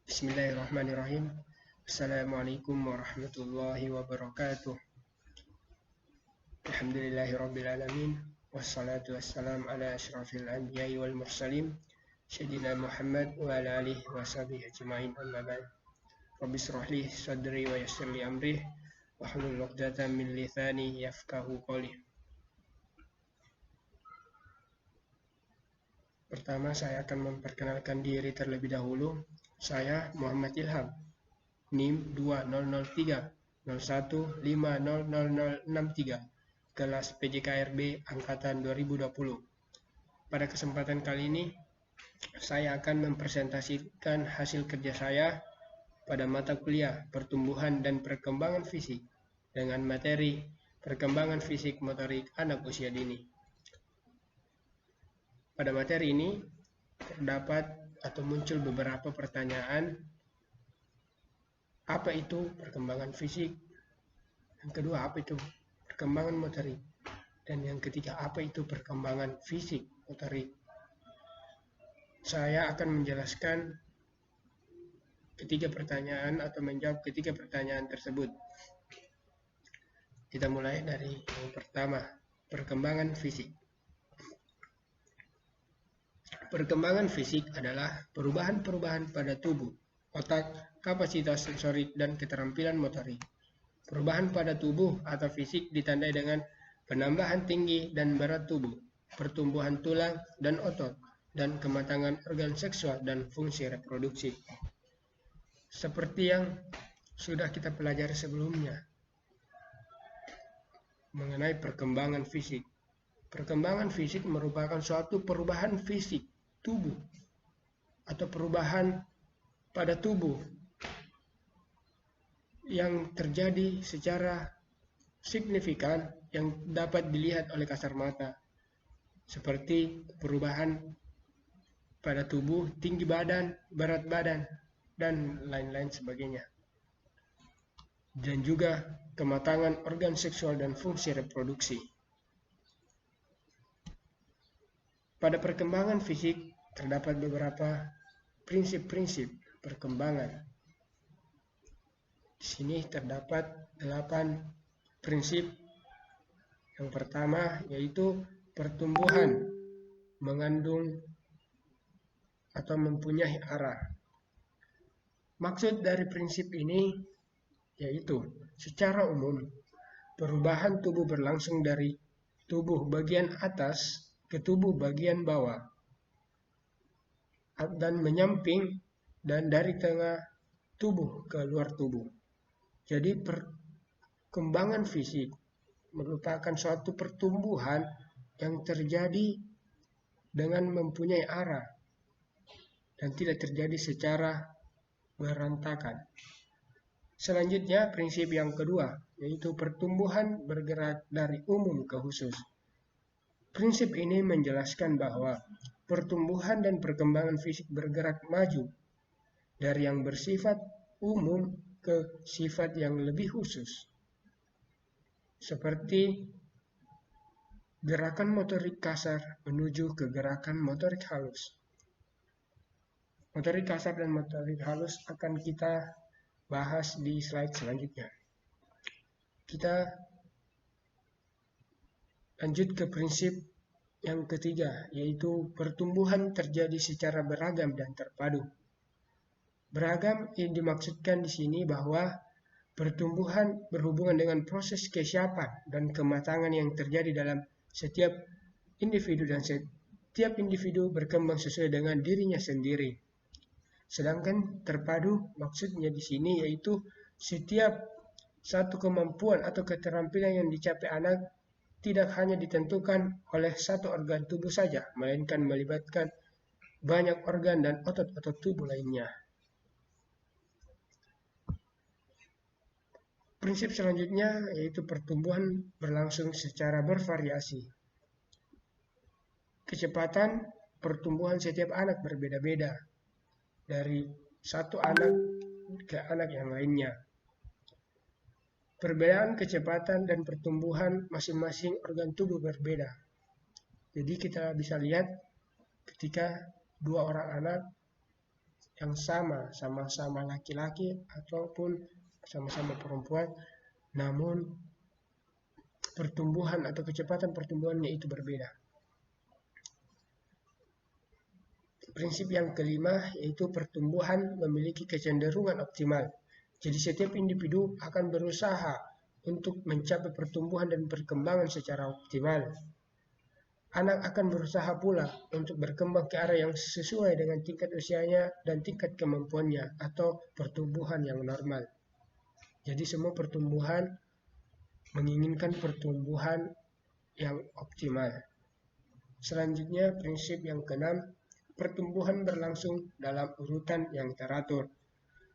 Bismillahirrahmanirrahim. Assalamualaikum warahmatullahi wabarakatuh. Alhamdulillahirrabbilalamin. Wassalatu wassalam ala ashrafil anbiya'i wal mursalin Sayyidina Muhammad wa ala alihi wa sahbihi ajma'in amma ba'd. Rabbi shrah li sadri wa yassir li amri wahlul 'uqdatam min lisani yafqahu qawli. Pertama, saya akan memperkenalkan diri terlebih dahulu. Saya Muhammad Ilham, NIM 200301500063, kelas PJKRB Angkatan 2020. Pada kesempatan kali ini, saya akan mempresentasikan hasil kerja saya pada mata kuliah Pertumbuhan dan Perkembangan Fisik dengan materi Perkembangan Fisik Motorik Anak Usia Dini. Pada materi ini terdapat atau muncul beberapa pertanyaan. Apa itu perkembangan fisik? Yang kedua, apa itu perkembangan motorik? Dan yang ketiga, apa itu perkembangan fisik motorik? Saya akan menjelaskan ketiga pertanyaan atau menjawab ketiga pertanyaan tersebut. Kita mulai dari yang pertama, perkembangan fisik. Perkembangan fisik adalah perubahan-perubahan pada tubuh, otak, kapasitas sensorik, dan keterampilan motorik. Perubahan pada tubuh atau fisik ditandai dengan penambahan tinggi dan berat tubuh, pertumbuhan tulang dan otot, dan kematangan organ seksual dan fungsi reproduksi. Seperti yang sudah kita pelajari sebelumnya mengenai perkembangan fisik. Perkembangan fisik merupakan suatu perubahan fisik tubuh atau perubahan pada tubuh yang terjadi secara signifikan yang dapat dilihat oleh kasar mata, seperti perubahan pada tubuh, tinggi badan, berat badan, dan lain-lain sebagainya. Dan juga kematangan organ seksual dan fungsi reproduksi. Pada perkembangan fisik terdapat beberapa prinsip-prinsip perkembangan. Di sini terdapat 8 prinsip. Yang pertama yaitu pertumbuhan mengandung atau mempunyai arah. Maksud dari prinsip ini yaitu secara umum perubahan tubuh berlangsung dari tubuh bagian atas ke tubuh bagian bawah dan menyamping dan dari tengah tubuh ke luar tubuh. Jadi perkembangan fisik merupakan suatu pertumbuhan yang terjadi dengan mempunyai arah dan tidak terjadi secara berantakan. Selanjutnya, prinsip yang kedua yaitu pertumbuhan bergerak dari umum ke khusus. Prinsip ini menjelaskan bahwa pertumbuhan dan perkembangan fisik bergerak maju dari yang bersifat umum ke sifat yang lebih khusus. Seperti gerakan motorik kasar menuju ke gerakan motorik halus. Motorik kasar dan motorik halus akan kita bahas di slide selanjutnya. Kita lanjut ke prinsip yang ketiga, yaitu pertumbuhan terjadi secara beragam dan terpadu. Beragam yang dimaksudkan di sini bahwa pertumbuhan berhubungan dengan proses kesiapan dan kematangan yang terjadi dalam setiap individu dan setiap individu berkembang sesuai dengan dirinya sendiri. Sedangkan terpadu maksudnya di sini yaitu setiap satu kemampuan atau keterampilan yang dicapai anak tidak hanya ditentukan oleh satu organ tubuh saja, melainkan melibatkan banyak organ dan otot-otot tubuh lainnya. Prinsip selanjutnya yaitu pertumbuhan berlangsung secara bervariasi. Kecepatan pertumbuhan setiap anak berbeda-beda dari satu anak ke anak yang lainnya. Perbedaan kecepatan dan pertumbuhan masing-masing organ tubuh berbeda. Jadi kita bisa lihat ketika dua orang anak yang sama-sama laki-laki ataupun sama-sama perempuan, namun pertumbuhan atau kecepatan pertumbuhannya itu berbeda. Prinsip yang kelima yaitu pertumbuhan memiliki kecenderungan optimal. Jadi setiap individu akan berusaha untuk mencapai pertumbuhan dan perkembangan secara optimal. Anak akan berusaha pula untuk berkembang ke arah yang sesuai dengan tingkat usianya dan tingkat kemampuannya atau pertumbuhan yang normal. Jadi semua pertumbuhan menginginkan pertumbuhan yang optimal. Selanjutnya prinsip yang keenam, pertumbuhan berlangsung dalam urutan yang teratur.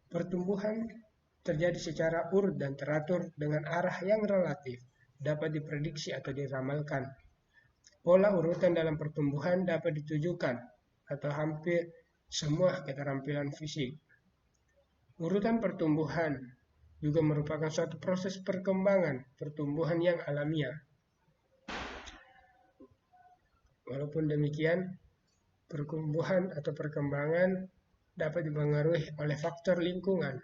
Pertumbuhan terjadi secara urut dan teratur dengan arah yang relatif, dapat diprediksi atau diramalkan. Pola urutan dalam pertumbuhan dapat ditujukan atau hampir semua keterampilan fisik. Urutan pertumbuhan juga merupakan suatu proses perkembangan pertumbuhan yang alamiah. Walaupun demikian, pertumbuhan atau perkembangan dapat dipengaruhi oleh faktor lingkungan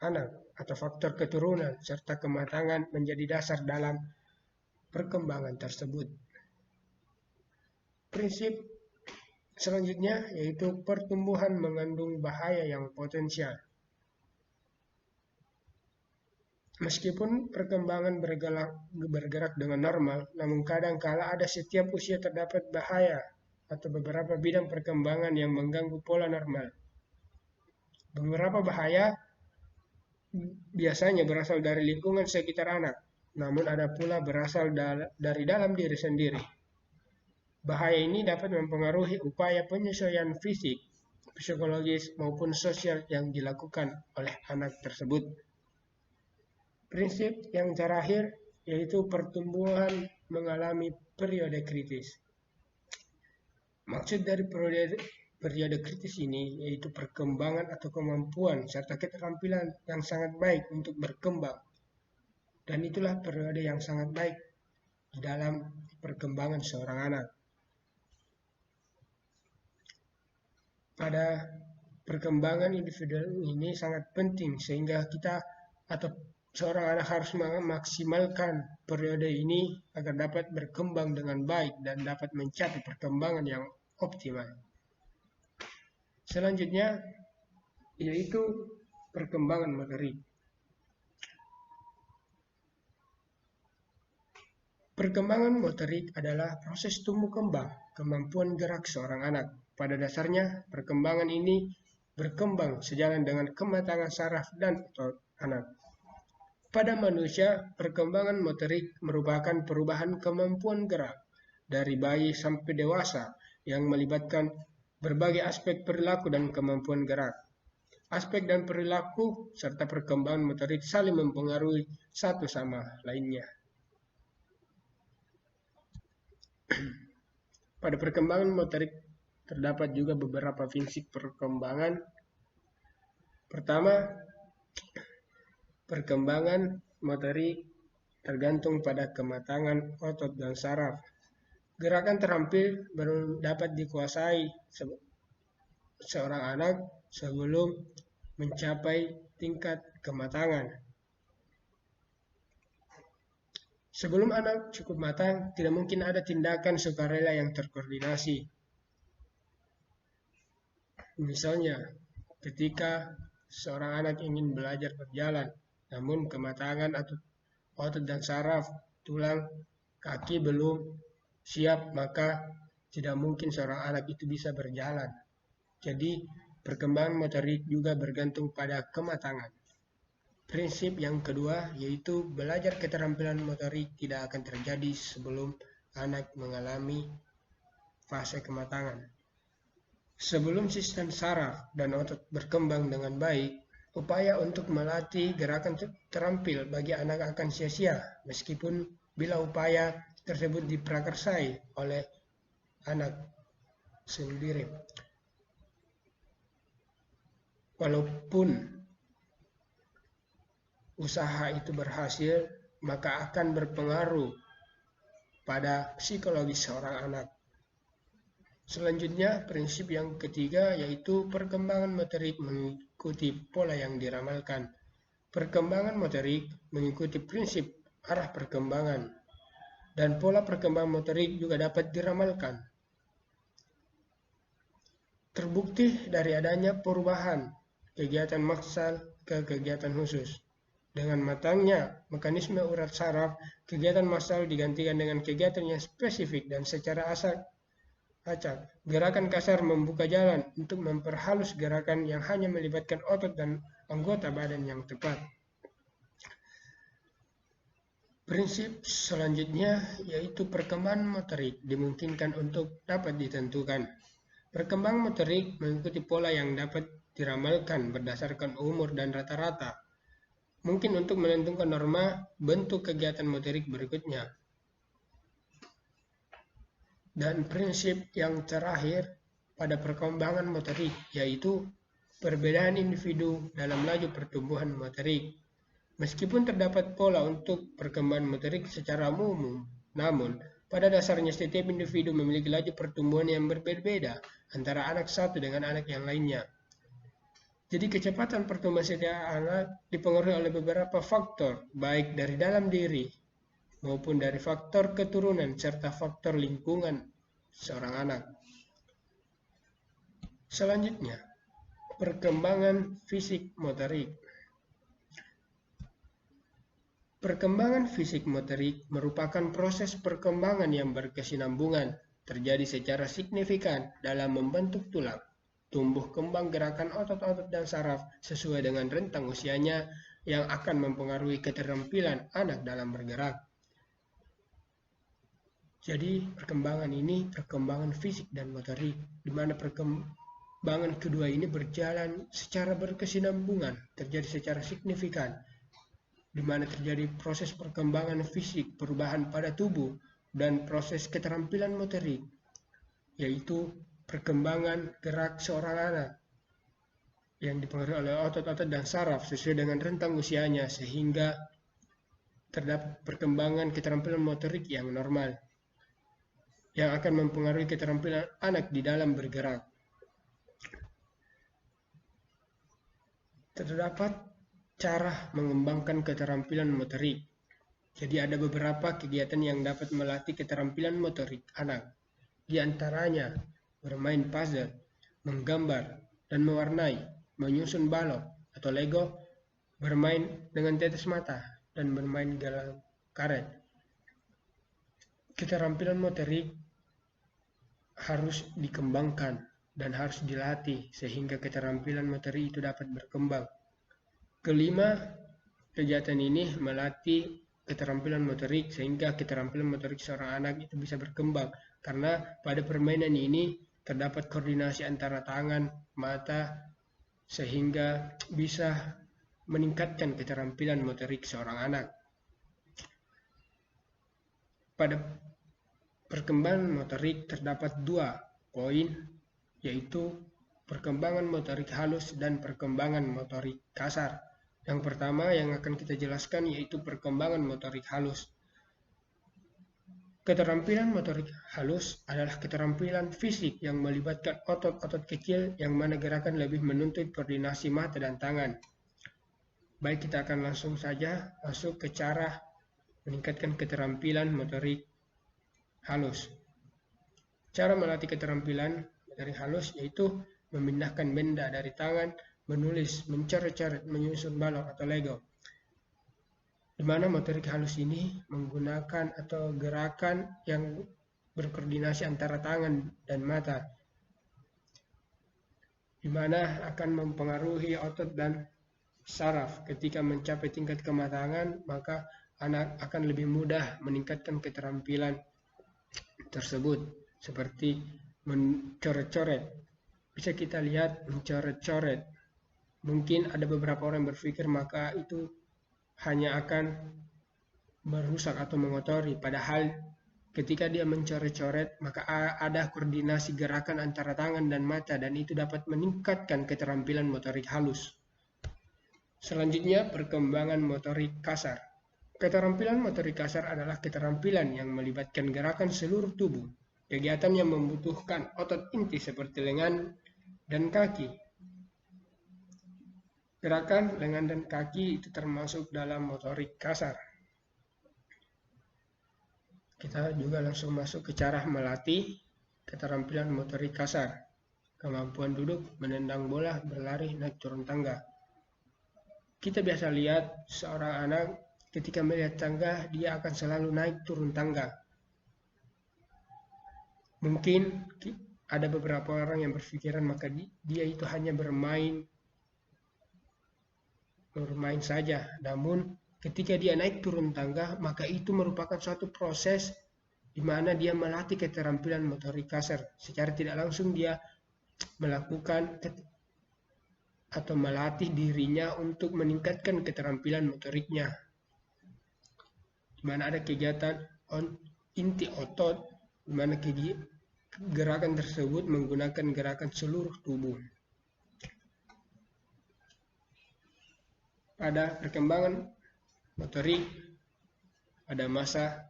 anak atau faktor keturunan serta kematangan menjadi dasar dalam perkembangan tersebut. Prinsip selanjutnya yaitu pertumbuhan mengandung bahaya yang potensial. Meskipun perkembangan bergerak dengan normal, namun kadang-kala ada setiap usia terdapat bahaya atau beberapa bidang perkembangan yang mengganggu pola normal. Beberapa bahaya biasanya berasal dari lingkungan sekitar anak, namun ada pula berasal dari dalam diri sendiri. Bahaya ini dapat mempengaruhi upaya penyesuaian fisik, psikologis, maupun sosial yang dilakukan oleh anak tersebut. Prinsip yang terakhir yaitu pertumbuhan mengalami periode kritis. Maksud dari periode kritis ini yaitu perkembangan atau kemampuan serta keterampilan yang sangat baik untuk berkembang. Dan itulah periode yang sangat baik di dalam perkembangan seorang anak. Pada perkembangan individu ini sangat penting sehingga kita atau seorang anak harus memaksimalkan periode ini agar dapat berkembang dengan baik dan dapat mencapai perkembangan yang optimal. Selanjutnya yaitu perkembangan motorik. Perkembangan motorik adalah proses tumbuh kembang kemampuan gerak seorang anak. Pada dasarnya, perkembangan ini berkembang sejalan dengan kematangan saraf dan otot anak. Pada manusia, perkembangan motorik merupakan perubahan kemampuan gerak dari bayi sampai dewasa yang melibatkan berbagai aspek perilaku dan kemampuan gerak. Aspek dan perilaku serta perkembangan motorik saling mempengaruhi satu sama lainnya. Pada perkembangan motorik terdapat juga beberapa prinsip perkembangan. Pertama, perkembangan motorik tergantung pada kematangan otot dan saraf. Gerakan terampil baru dapat dikuasai seorang anak sebelum mencapai tingkat kematangan. Sebelum anak cukup matang, tidak mungkin ada tindakan sukarela yang terkoordinasi. Misalnya, ketika seorang anak ingin belajar berjalan, namun kematangan atau otot dan saraf, tulang, kaki belum siap, maka tidak mungkin seorang anak itu bisa berjalan. Jadi, perkembangan motorik juga bergantung pada kematangan. Prinsip yang kedua yaitu belajar keterampilan motorik tidak akan terjadi sebelum anak mengalami fase kematangan. Sebelum sistem saraf dan otot berkembang dengan baik, upaya untuk melatih gerakan terampil bagi anak akan sia-sia meskipun bila upaya tersebut diprakarsai oleh anak sendiri. Walaupun usaha itu berhasil, maka akan berpengaruh pada psikologis seorang anak. Selanjutnya, prinsip yang ketiga yaitu perkembangan motorik mengikuti pola yang diramalkan. Perkembangan motorik mengikuti prinsip arah perkembangan, dan pola perkembangan motorik juga dapat diramalkan. Terbukti dari adanya perubahan kegiatan maksal ke kegiatan khusus. Dengan matangnya mekanisme urat saraf, kegiatan massal digantikan dengan kegiatan yang spesifik dan secara acak. Gerakan kasar membuka jalan untuk memperhalus gerakan yang hanya melibatkan otot dan anggota badan yang tepat. Prinsip selanjutnya yaitu perkembangan motorik dimungkinkan untuk dapat ditentukan. Perkembangan motorik mengikuti pola yang dapat diramalkan berdasarkan umur dan rata-rata. Mungkin untuk menentukan norma bentuk kegiatan motorik berikutnya. Dan prinsip yang terakhir pada perkembangan motorik yaitu perbedaan individu dalam laju pertumbuhan motorik. Meskipun terdapat pola untuk perkembangan motorik secara umum, namun pada dasarnya setiap individu memiliki laju pertumbuhan yang berbeda antara anak satu dengan anak yang lainnya. Jadi kecepatan pertumbuhan setiap anak dipengaruhi oleh beberapa faktor, baik dari dalam diri maupun dari faktor keturunan serta faktor lingkungan seorang anak. Selanjutnya, perkembangan fisik motorik. Perkembangan fisik motorik merupakan proses perkembangan yang berkesinambungan, terjadi secara signifikan dalam membentuk tulang, tumbuh kembang gerakan otot-otot dan saraf sesuai dengan rentang usianya yang akan mempengaruhi keterampilan anak dalam bergerak. Jadi perkembangan ini perkembangan fisik dan motorik, di mana perkembangan kedua ini berjalan secara berkesinambungan, terjadi secara signifikan, di mana terjadi proses perkembangan fisik, perubahan pada tubuh, dan proses keterampilan motorik, yaitu perkembangan gerak seorang anak yang dipengaruhi oleh otot-otot dan saraf sesuai dengan rentang usianya, sehingga terdapat perkembangan keterampilan motorik yang normal, yang akan mempengaruhi keterampilan anak di dalam bergerak. Terdapat cara mengembangkan keterampilan motorik. Jadi ada beberapa kegiatan yang dapat melatih keterampilan motorik anak. Di antaranya bermain puzzle, menggambar dan mewarnai, menyusun balok atau Lego, bermain dengan tetes mata, dan bermain galang karet. Keterampilan motorik harus dikembangkan dan harus dilatih sehingga keterampilan motorik itu dapat berkembang. Kelima, kegiatan ini melatih keterampilan motorik sehingga keterampilan motorik seorang anak itu bisa berkembang, karena pada permainan ini terdapat koordinasi antara tangan, mata, sehingga bisa meningkatkan keterampilan motorik seorang anak. Pada perkembangan motorik terdapat 2 poin, yaitu perkembangan motorik halus dan perkembangan motorik kasar. Yang pertama yang akan kita jelaskan yaitu perkembangan motorik halus. Keterampilan motorik halus adalah keterampilan fisik yang melibatkan otot-otot kecil yang mana gerakan lebih menuntut koordinasi mata dan tangan. Baik, kita akan langsung saja masuk ke cara meningkatkan keterampilan motorik halus. Cara melatih keterampilan motorik halus yaitu memindahkan benda dari tangan, menulis, mencoret-coret, menyusun balok atau Lego. Di mana motorik halus ini menggunakan atau gerakan yang berkoordinasi antara tangan dan mata, di mana akan mempengaruhi otot dan saraf. Ketika mencapai tingkat kematangan, maka anak akan lebih mudah meningkatkan keterampilan tersebut, seperti mencoret-coret. Bisa kita lihat mencoret-coret. Mungkin ada beberapa orang berpikir maka itu hanya akan merusak atau mengotori, padahal ketika dia mencoret-coret maka ada koordinasi gerakan antara tangan dan mata, dan itu dapat meningkatkan keterampilan motorik halus. Selanjutnya, perkembangan motorik kasar. Keterampilan motorik kasar adalah keterampilan yang melibatkan gerakan seluruh tubuh. kegiatan yang membutuhkan otot inti seperti lengan dan kaki. Gerakan lengan dan kaki itu termasuk dalam motorik kasar. Kita juga langsung masuk ke cara melatih keterampilan motorik kasar. Kemampuan duduk, menendang bola, berlari, naik turun tangga. Kita biasa lihat seorang anak ketika melihat tangga, dia akan selalu naik turun tangga. Mungkin ada beberapa orang yang berpikiran maka dia itu hanya bermain saja. Namun ketika dia naik turun tangga, maka itu merupakan suatu proses di mana dia melatih keterampilan motorik kasar. Secara tidak langsung dia melakukan atau melatih dirinya untuk meningkatkan keterampilan motoriknya. Di mana ada kegiatan inti otot, di mana gerakan tersebut menggunakan gerakan seluruh tubuh. Pada perkembangan motorik pada masa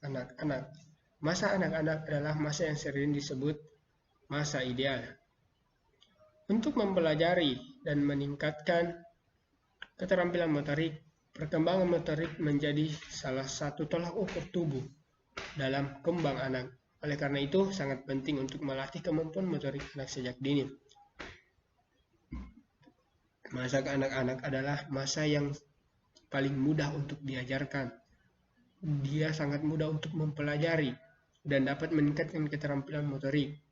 anak-anak. Masa anak-anak adalah masa yang sering disebut masa ideal. Untuk mempelajari dan meningkatkan keterampilan motorik, perkembangan motorik menjadi salah satu tolak ukur tubuh dalam kembang anak. Oleh karena itu, sangat penting untuk melatih kemampuan motorik anak sejak dini. Masa anak-anak adalah masa yang paling mudah untuk diajarkan. Dia sangat mudah untuk mempelajari dan dapat meningkatkan keterampilan motorik.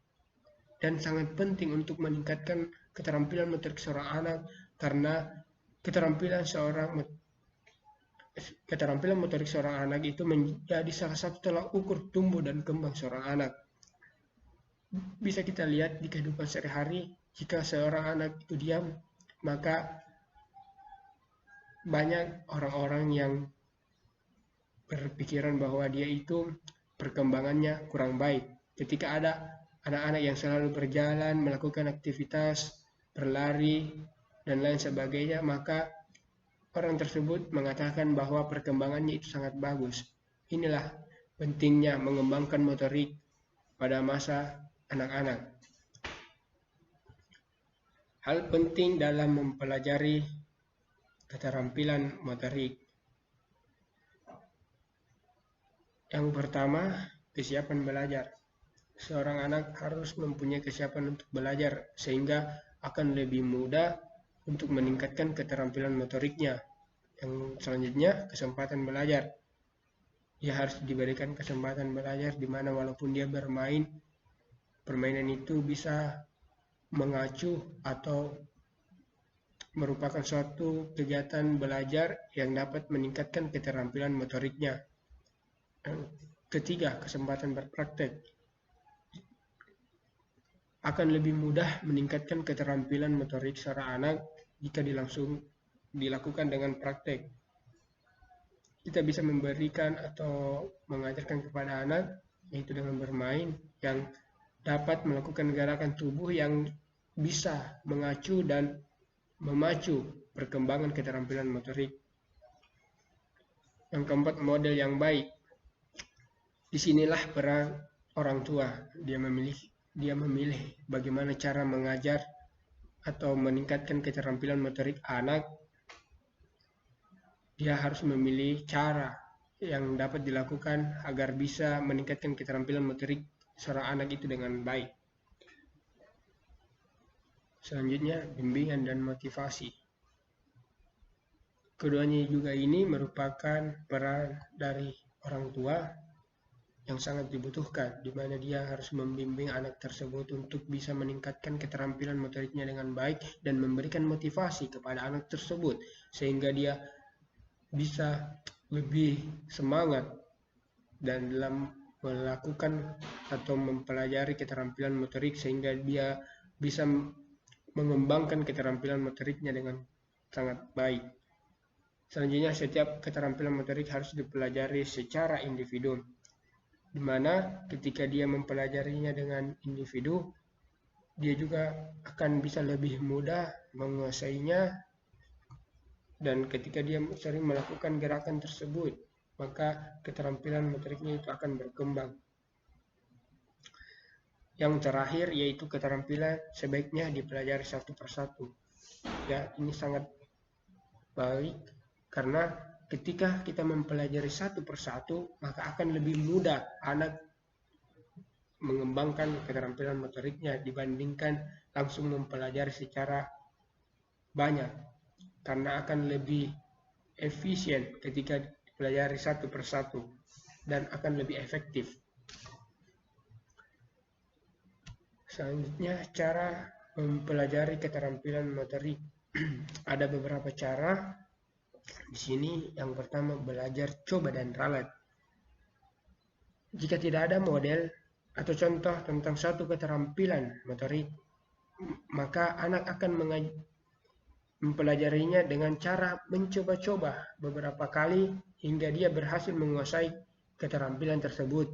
Dan sangat penting untuk meningkatkan keterampilan motorik seorang anak karena keterampilan motorik seorang anak itu menjadi salah satu tolak ukur tumbuh dan kembang seorang anak. Bisa kita lihat di kehidupan sehari-hari, jika seorang anak itu diam, maka banyak orang-orang yang berpikiran bahwa dia itu perkembangannya kurang baik. Ketika ada anak-anak yang selalu berjalan, melakukan aktivitas, berlari, dan lain sebagainya, maka orang tersebut mengatakan bahwa perkembangannya itu sangat bagus. Inilah pentingnya mengembangkan motorik pada masa anak-anak. Hal penting dalam mempelajari keterampilan motorik. Yang pertama, kesiapan belajar. Seorang anak harus mempunyai kesiapan untuk belajar sehingga akan lebih mudah untuk meningkatkan keterampilan motoriknya. Yang selanjutnya, kesempatan belajar. Dia harus diberikan kesempatan belajar di mana walaupun dia bermain, permainan itu bisa mengacu atau merupakan suatu kegiatan belajar yang dapat meningkatkan keterampilan motoriknya. Ketiga, kesempatan berpraktek. Akan lebih mudah meningkatkan keterampilan motorik seorang anak jika dilakukan dengan praktek. Kita bisa memberikan atau mengajarkan kepada anak, yaitu dengan bermain, yang dapat melakukan gerakan tubuh yang bisa mengacu dan memacu perkembangan keterampilan motorik. Yang keempat, model yang baik. Disinilah peran orang tua. Dia memilih bagaimana cara mengajar atau meningkatkan keterampilan motorik anak. Dia harus memilih cara yang dapat dilakukan agar bisa meningkatkan keterampilan motorik seorang anak itu dengan baik. Selanjutnya, bimbingan dan motivasi. Keduanya juga ini merupakan peran dari orang tua yang sangat dibutuhkan, di mana dia harus membimbing anak tersebut untuk bisa meningkatkan keterampilan motoriknya dengan baik dan memberikan motivasi kepada anak tersebut sehingga dia bisa lebih semangat dan dalam melakukan atau mempelajari keterampilan motorik sehingga dia bisa mengembangkan keterampilan motoriknya dengan sangat baik. Selanjutnya, setiap keterampilan motorik harus dipelajari secara individu, di mana ketika dia mempelajarinya dengan individu, dia juga akan bisa lebih mudah menguasainya, dan ketika dia sering melakukan gerakan tersebut, maka keterampilan motoriknya itu akan berkembang. Yang terakhir yaitu keterampilan sebaiknya dipelajari satu persatu. Ya, ini sangat baik karena ketika kita mempelajari satu persatu, maka akan lebih mudah anak mengembangkan keterampilan motoriknya dibandingkan langsung mempelajari secara banyak, karena akan lebih efisien ketika dipelajari satu persatu dan akan lebih efektif. Selanjutnya, cara mempelajari keterampilan motorik. Ada beberapa cara. Di sini yang pertama, belajar coba dan ralat. Jika tidak ada model atau contoh tentang suatu keterampilan motorik, maka anak akan mempelajarinya dengan cara mencoba-coba beberapa kali hingga dia berhasil menguasai keterampilan tersebut.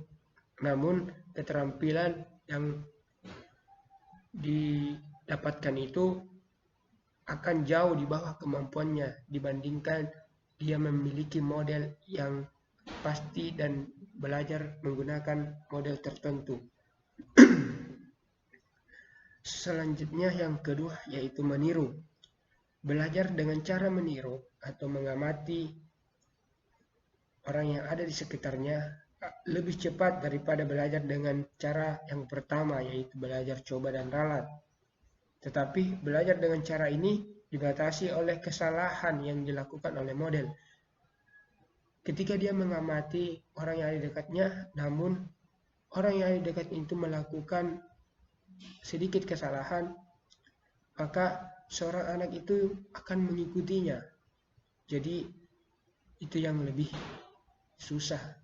Namun keterampilan yang didapatkan itu akan jauh di bawah kemampuannya dibandingkan dia memiliki model yang pasti dan belajar menggunakan model tertentu. Selanjutnya yang kedua yaitu meniru. Belajar dengan cara meniru atau mengamati orang yang ada di sekitarnya lebih cepat daripada belajar dengan cara yang pertama, yaitu belajar coba dan ralat. Tetapi belajar dengan cara ini dibatasi oleh kesalahan yang dilakukan oleh model. Ketika dia mengamati orang yang ada di dekatnya, namun orang yang ada di dekat itu melakukan sedikit kesalahan, maka seorang anak itu akan mengikutinya. Jadi itu yang lebih susah.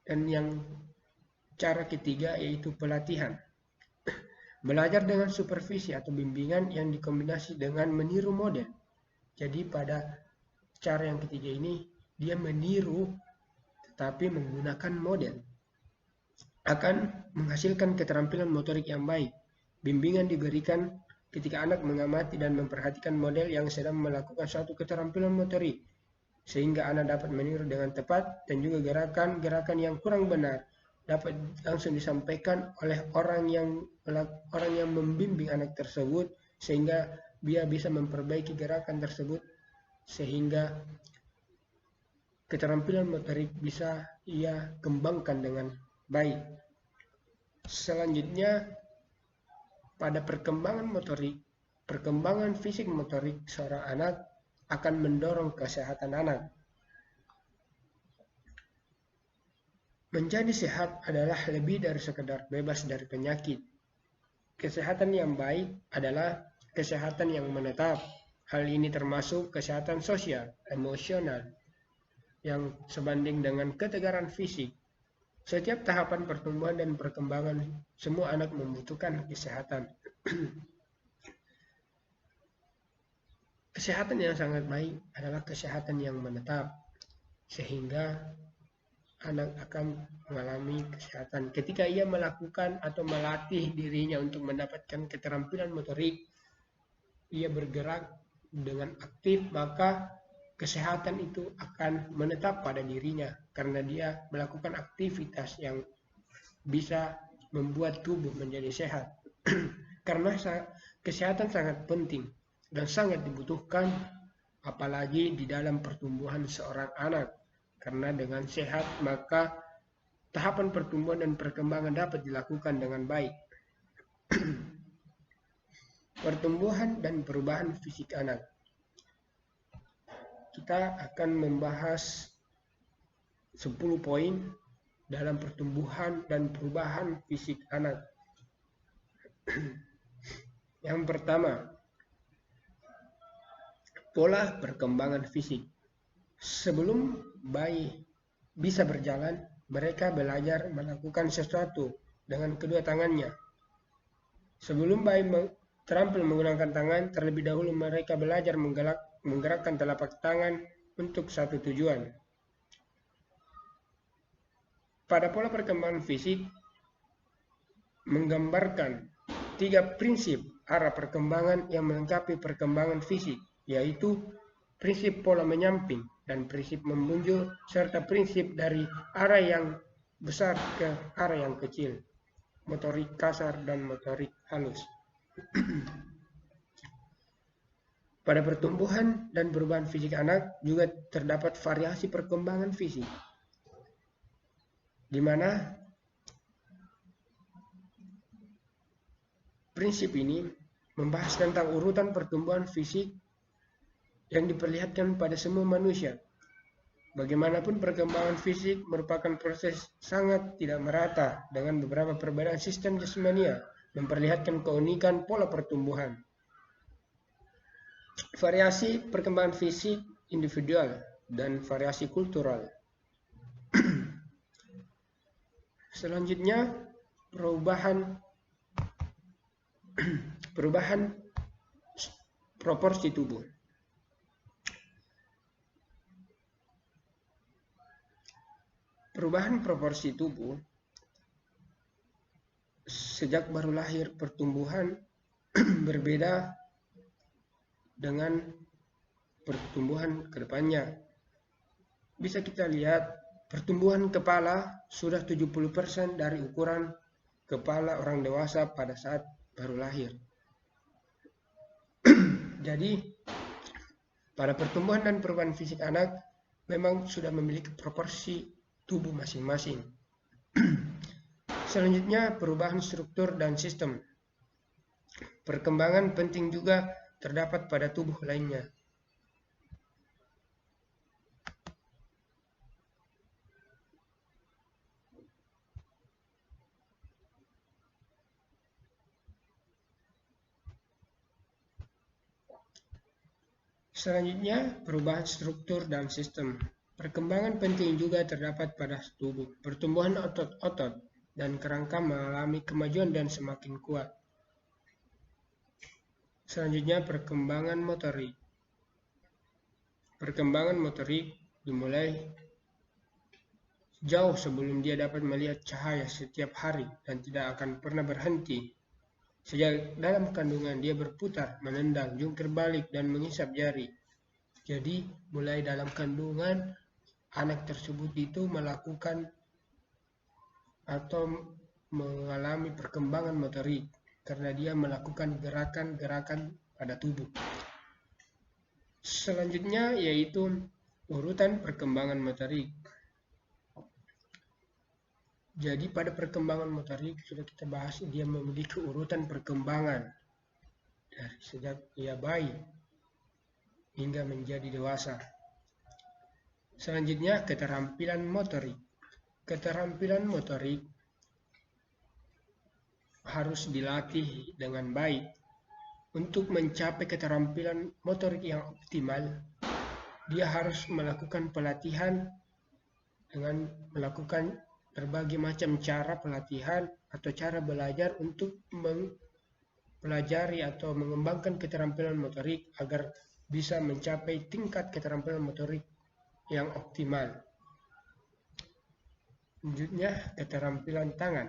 Dan yang cara ketiga yaitu pelatihan. Belajar dengan supervisi atau bimbingan yang dikombinasi dengan meniru model. Jadi pada cara yang ketiga ini, dia meniru tetapi menggunakan model. Akan menghasilkan keterampilan motorik yang baik. Bimbingan diberikan ketika anak mengamati dan memperhatikan model yang sedang melakukan suatu keterampilan motorik, sehingga anak dapat meniru dengan tepat dan juga gerakan-gerakan yang kurang benar dapat langsung disampaikan oleh orang yang membimbing anak tersebut, sehingga dia bisa memperbaiki gerakan tersebut sehingga keterampilan motorik bisa ia kembangkan dengan baik. Selanjutnya, pada perkembangan motorik, perkembangan fisik motorik seorang anak akan mendorong kesehatan anak. Menjadi sehat adalah lebih dari sekedar bebas dari penyakit. Kesehatan yang baik adalah kesehatan yang menetap. Hal ini termasuk kesehatan sosial, emosional, yang sebanding dengan ketegaran fisik. Setiap tahapan pertumbuhan dan perkembangan, semua anak membutuhkan kesehatan. Kesehatan yang sangat baik adalah kesehatan yang menetap, sehingga anak akan mengalami kesehatan. Ketika ia melakukan atau melatih dirinya untuk mendapatkan keterampilan motorik, ia bergerak dengan aktif, maka kesehatan itu akan menetap pada dirinya karena dia melakukan aktivitas yang bisa membuat tubuh menjadi sehat. Karena kesehatan sangat penting dan sangat dibutuhkan, apalagi di dalam pertumbuhan seorang anak. Karena dengan sehat, maka tahapan pertumbuhan dan perkembangan dapat dilakukan dengan baik. Pertumbuhan dan perubahan fisik anak. Kita akan membahas 10 poin dalam pertumbuhan dan perubahan fisik anak. Yang pertama, pola perkembangan fisik. Sebelum bayi bisa berjalan, mereka belajar melakukan sesuatu dengan kedua tangannya. Sebelum bayi terampil menggunakan tangan, terlebih dahulu mereka belajar menggerakkan telapak tangan untuk satu tujuan. Pada pola perkembangan fisik menggambarkan 3 prinsip arah perkembangan yang melengkapi perkembangan fisik, yaitu prinsip pola menyamping dan prinsip membunjul, serta prinsip dari arah yang besar ke arah yang kecil. motorik kasar dan motorik halus. Pada pertumbuhan dan perubahan fisik anak juga terdapat variasi perkembangan fisik, di mana prinsip ini membahas tentang urutan pertumbuhan fisik yang diperlihatkan pada semua manusia. Bagaimanapun perkembangan fisik merupakan proses sangat tidak merata dengan beberapa perbedaan sistem jasmania memperlihatkan keunikan pola pertumbuhan. Variasi perkembangan fisik individual dan variasi kultural. Selanjutnya, perubahan proporsi tubuh. Perubahan proporsi tubuh sejak baru lahir pertumbuhan berbeda dengan pertumbuhan kedepannya. Bisa kita lihat pertumbuhan kepala sudah 70% dari ukuran kepala orang dewasa pada saat baru lahir. Jadi pada pertumbuhan dan perubahan fisik anak memang sudah memiliki proporsi tubuh masing-masing. Selanjutnya perubahan struktur dan sistem. Perkembangan penting juga terdapat pada tubuh lainnya. Selanjutnya, perubahan struktur dan sistem. Perkembangan penting juga terdapat pada tubuh. Pertumbuhan otot-otot dan kerangka mengalami kemajuan dan semakin kuat. Selanjutnya, perkembangan motorik. Perkembangan motorik dimulai jauh sebelum dia dapat melihat cahaya setiap hari dan tidak akan pernah berhenti. Sejak dalam kandungan dia berputar, menendang, jungkir balik, dan mengisap jari. Jadi mulai dalam kandungan anak tersebut itu melakukan atau mengalami perkembangan motorik karena dia melakukan gerakan-gerakan pada tubuh. Selanjutnya yaitu urutan perkembangan motorik. Jadi pada perkembangan motorik sudah kita bahas, dia memiliki urutan perkembangan dari sejak ia bayi hingga menjadi dewasa. Selanjutnya keterampilan motorik. Keterampilan motorik harus dilatih dengan baik. Untuk mencapai keterampilan motorik yang optimal, dia harus melakukan pelatihan dengan melakukan berbagai macam cara pelatihan atau cara belajar untuk mempelajari atau mengembangkan keterampilan motorik agar bisa mencapai tingkat keterampilan motorik yang optimal. Selanjutnya, keterampilan tangan.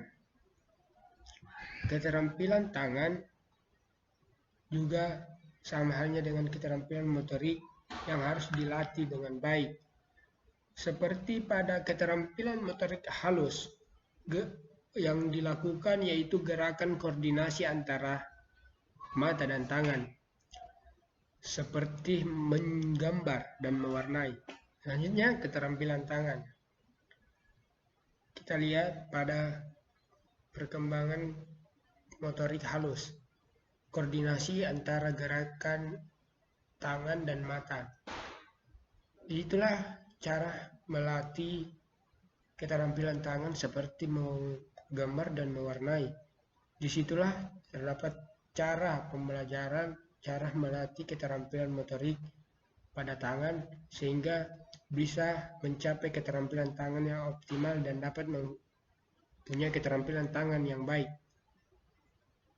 Keterampilan tangan juga sama halnya dengan keterampilan motorik yang harus dilatih dengan baik. Seperti pada keterampilan motorik halus, yang dilakukan yaitu gerakan koordinasi antara mata dan tangan, seperti menggambar dan mewarnai. Selanjutnya, keterampilan tangan. Kita lihat pada perkembangan motorik halus, koordinasi antara gerakan tangan dan mata. Itulah cara melatih keterampilan tangan seperti menggambar dan mewarnai. Disitulah terdapat cara pembelajaran, cara melatih keterampilan motorik pada tangan sehingga bisa mencapai keterampilan tangan yang optimal dan dapat mempunyai keterampilan tangan yang baik.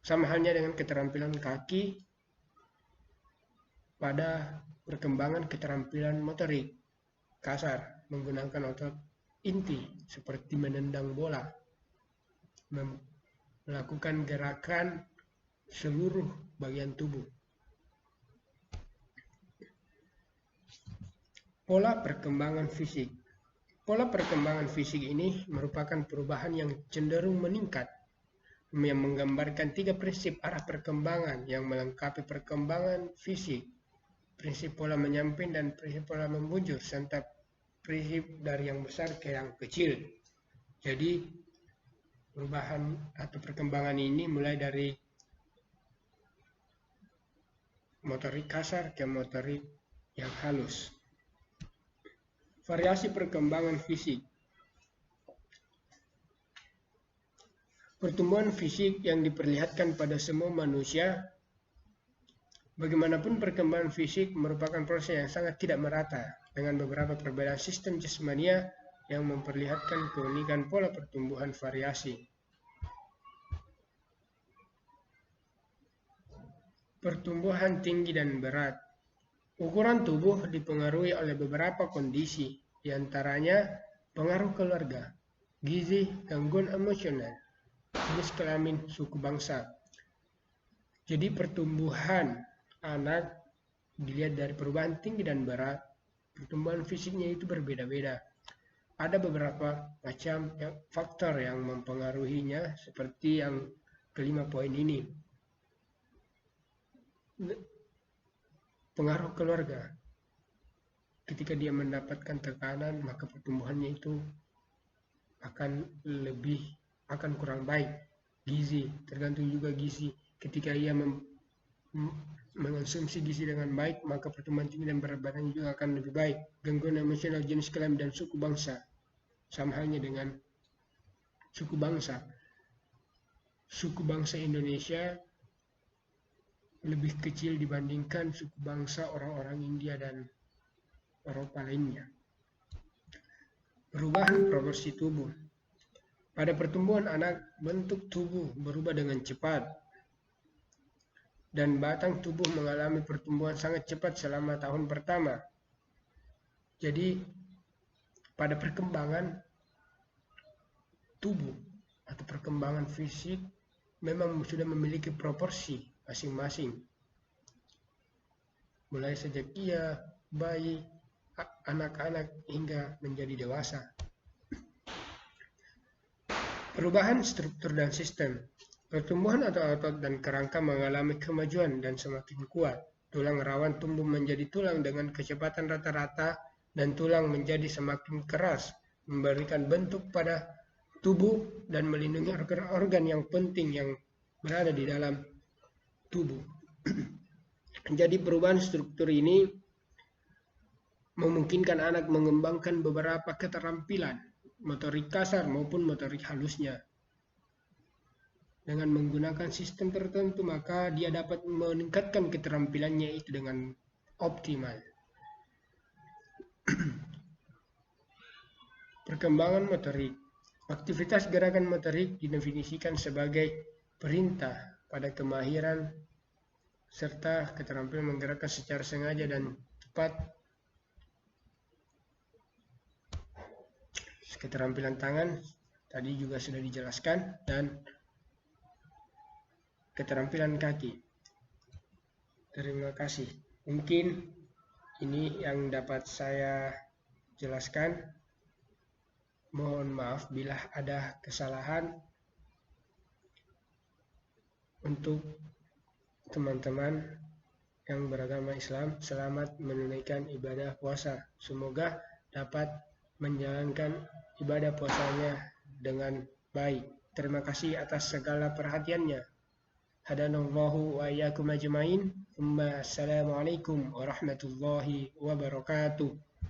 Sama halnya dengan keterampilan kaki pada perkembangan keterampilan motorik kasar menggunakan otot inti seperti menendang bola, melakukan gerakan seluruh bagian tubuh. Pola perkembangan fisik. Pola perkembangan fisik ini merupakan perubahan yang cenderung meningkat yang menggambarkan 3 prinsip arah perkembangan yang melengkapi perkembangan fisik, prinsip pola menyamping dan prinsip pola membujur, serta prinsip dari yang besar ke yang kecil. Jadi perubahan atau perkembangan ini mulai dari motorik kasar ke motorik yang halus. Variasi perkembangan fisik. Pertumbuhan fisik yang diperlihatkan pada semua manusia, bagaimanapun perkembangan fisik merupakan proses yang sangat tidak merata, dengan beberapa perbedaan sistem jasmania yang memperlihatkan keunikan pola pertumbuhan variasi. Pertumbuhan tinggi dan berat. Ukuran tubuh dipengaruhi oleh beberapa kondisi, diantaranya pengaruh keluarga, gizi, gangguan emosional, jenis kelamin, suku bangsa. Jadi pertumbuhan anak dilihat dari perubahan tinggi dan berat, pertumbuhan fisiknya itu berbeda-beda. Ada beberapa macam faktor yang mempengaruhinya, seperti yang kelima poin ini. Pengaruh keluarga. Ketika dia mendapatkan tekanan, maka pertumbuhannya itu akan kurang baik. Gizi, tergantung juga gizi. Ketika ia mengonsumsi gizi dengan baik, maka pertumbuhan tinggi dan berat badannya juga akan lebih baik. Gangguan emosional, jenis kelamin, dan suku bangsa. Sama halnya dengan suku bangsa. Suku bangsa Indonesia lebih kecil dibandingkan suku bangsa orang-orang India dan Eropa lainnya. Perubahan proporsi tubuh. Pada pertumbuhan anak, bentuk tubuh berubah dengan cepat dan batang tubuh mengalami pertumbuhan sangat cepat selama tahun pertama. Jadi pada perkembangan tubuh atau perkembangan fisik memang sudah memiliki proporsi masing-masing. Mulai sejak ia bayi, anak-anak hingga menjadi dewasa. Perubahan struktur dan sistem. Pertumbuhan otot dan kerangka mengalami kemajuan dan semakin kuat. Tulang rawan tumbuh menjadi tulang dengan kecepatan rata-rata dan tulang menjadi semakin keras, memberikan bentuk pada tubuh dan melindungi organ-organ yang penting yang berada di dalam tubuh. Jadi perubahan struktur ini memungkinkan anak mengembangkan beberapa keterampilan, motorik kasar maupun motorik halusnya. Dengan menggunakan sistem tertentu, maka dia dapat meningkatkan keterampilannya itu dengan optimal. Perkembangan motorik. Aktivitas gerakan motorik didefinisikan sebagai perintah pada kemahiran serta keterampilan menggerakkan secara sengaja dan tepat. Keterampilan tangan tadi juga sudah dijelaskan, dan keterampilan kaki. Terima kasih. Mungkin ini yang dapat saya jelaskan. Mohon maaf bila ada kesalahan. Untuk teman-teman yang beragama Islam, selamat menunaikan ibadah puasa. Semoga dapat menjalankan ibadah puasanya dengan baik. Terima kasih atas segala perhatiannya. Hadanallahu wa iyyakum ajmain. Assalamualaikum warahmatullahi wabarakatuh.